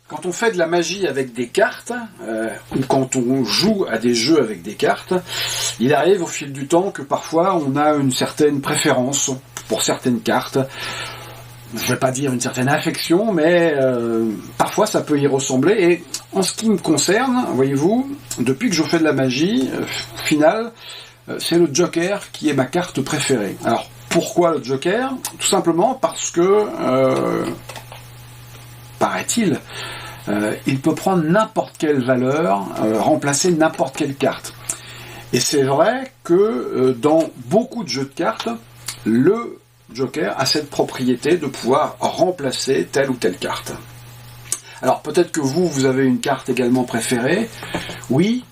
quand on fait de la magie avec des cartes, ou quand on joue à des jeux avec des cartes, il arrive au fil du temps que parfois on a une certaine préférence pour certaines cartes. Je ne vais pas dire une certaine affection, mais parfois ça peut y ressembler. Et en ce qui me concerne, voyez-vous, depuis que je fais de la magie, au final, c'est le Joker qui est ma carte préférée. Alors, pourquoi le Joker ? Tout simplement parce que, paraît-il, il peut prendre n'importe quelle valeur, remplacer n'importe quelle carte. Et c'est vrai que dans beaucoup de jeux de cartes, le Joker a cette propriété de pouvoir remplacer telle ou telle carte. Alors peut-être que vous avez une carte également préférée. Oui,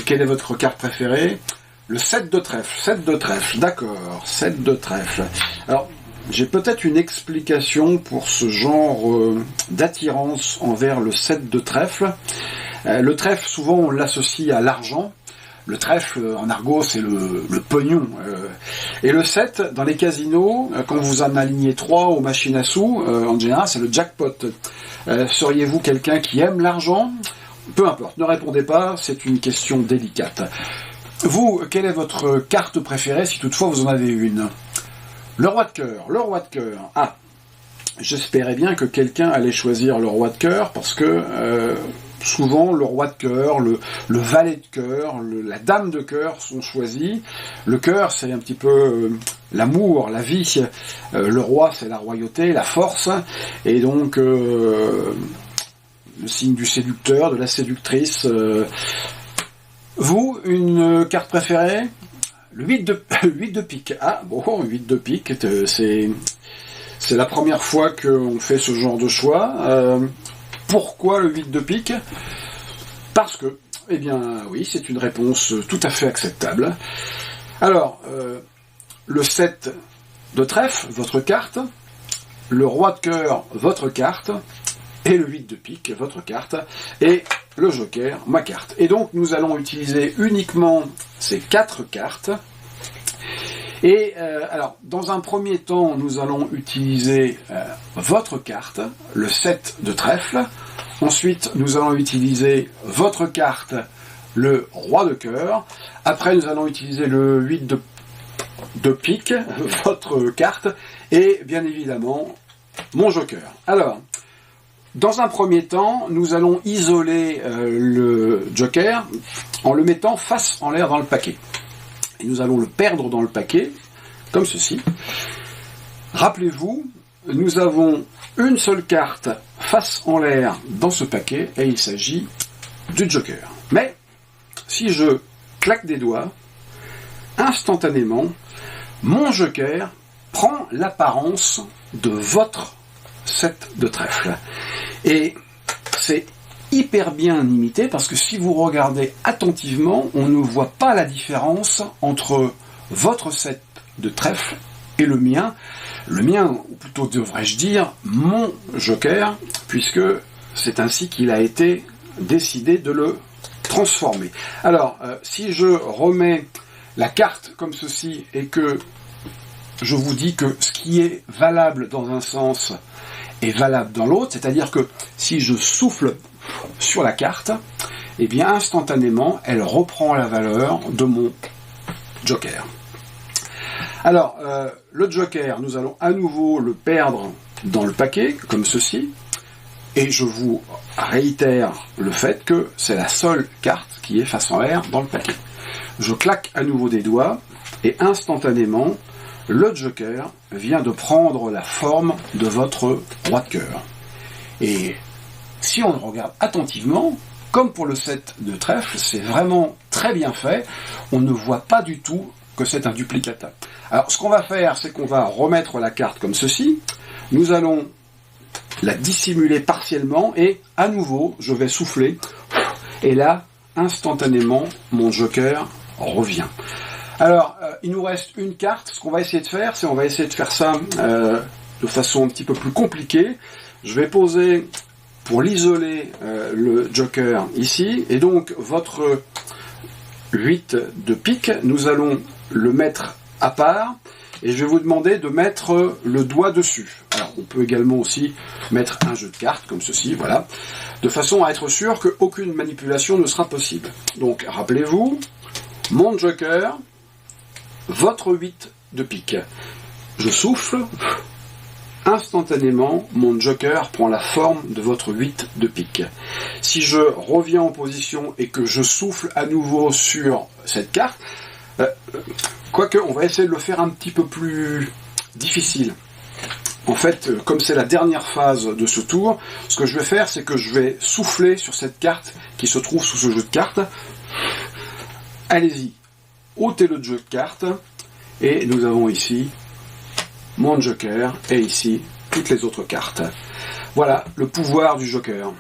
quelle est votre carte préférée ? Le 7 de trèfle. 7 de trèfle, d'accord, 7 de trèfle. Alors, j'ai peut-être une explication pour ce genre d'attirance envers le 7 de trèfle. Le trèfle, souvent, on l'associe à l'argent. Le trèfle, en argot, c'est le pognon. Et le 7, dans les casinos, quand vous en alignez 3 aux machines à sous, en général, c'est le jackpot. Seriez-vous quelqu'un qui aime l'argent ? Peu importe, ne répondez pas, c'est une question délicate. Vous, quelle est votre carte préférée, si toutefois vous en avez une ? Le roi de cœur, le roi de cœur. Ah, j'espérais bien que quelqu'un allait choisir le roi de cœur, parce que souvent le roi de cœur, le valet de cœur, la dame de cœur sont choisis. Le cœur, c'est un petit peu l'amour, la vie. Le roi, c'est la royauté, la force. Et donc, le signe du séducteur, de la séductrice. Vous, une carte préférée ? Le 8 de pique. Ah, bon, 8 de pique, c'est la première fois qu'on fait ce genre de choix. Pourquoi le 8 de pique ? Parce que, eh bien, oui, c'est une réponse tout à fait acceptable. Alors, le 7 de trèfle, votre carte, le roi de cœur, votre carte, et le 8 de pique, votre carte, et le joker, ma carte. Et donc, nous allons utiliser uniquement ces 4 cartes. Et alors, dans un premier temps, nous allons utiliser votre carte, le 7 de trèfle. Ensuite, nous allons utiliser votre carte, le roi de cœur. Après, nous allons utiliser le 8 de pique, votre carte. Et bien évidemment, mon joker. Alors, dans un premier temps, nous allons isoler le joker en le mettant face en l'air dans le paquet. Et nous allons le perdre dans le paquet, comme ceci. Rappelez-vous, nous avons une seule carte face en l'air dans ce paquet, et il s'agit du joker. Mais, si je claque des doigts, instantanément, mon joker prend l'apparence de votre 7 de trèfle. Et c'est hyper bien imité, parce que si vous regardez attentivement, on ne voit pas la différence entre votre 7 de trèfle et le mien, ou plutôt devrais-je dire mon joker, puisque c'est ainsi qu'il a été décidé de le transformer. Alors, si je remets la carte comme ceci, et que je vous dis que ce qui est valable dans un sens est valable dans l'autre, c'est-à-dire que si je souffle sur la carte, et bien instantanément, elle reprend la valeur de mon joker. Alors, le joker, nous allons à nouveau le perdre dans le paquet, comme ceci, et je vous réitère le fait que c'est la seule carte qui est face en l'air dans le paquet. Je claque à nouveau des doigts, et instantanément, le joker vient de prendre la forme de votre roi de cœur. Et si on le regarde attentivement, comme pour le 7 de trèfle, c'est vraiment très bien fait. On ne voit pas du tout que c'est un duplicata. Alors, ce qu'on va faire, c'est qu'on va remettre la carte comme ceci. Nous allons la dissimuler partiellement, et à nouveau, je vais souffler. Et là, instantanément, mon joker revient. Alors, il nous reste une carte. Ce qu'on va essayer de faire, c'est on va essayer de faire ça de façon un petit peu plus compliquée. Je vais poser, pour l'isoler, le joker ici. Et donc, votre 8 de pique, nous allons le mettre à part. et je vais vous demander de mettre le doigt dessus. Alors on peut également aussi mettre un jeu de cartes comme ceci, voilà, de façon à être sûr qu'aucune manipulation ne sera possible. Donc rappelez-vous, mon joker, votre 8 de pique. Je souffle, instantanément, mon joker prend la forme de votre 8 de pique. Si je reviens en position et que je souffle à nouveau sur cette carte, quoique on va essayer de le faire un petit peu plus difficile. En fait, comme c'est la dernière phase de ce tour, ce que je vais faire, c'est que je vais souffler sur cette carte qui se trouve sous ce jeu de cartes. Allez-y, ôtez le jeu de cartes, et nous avons ici mon joker, et ici toutes les autres cartes. Voilà le pouvoir du joker.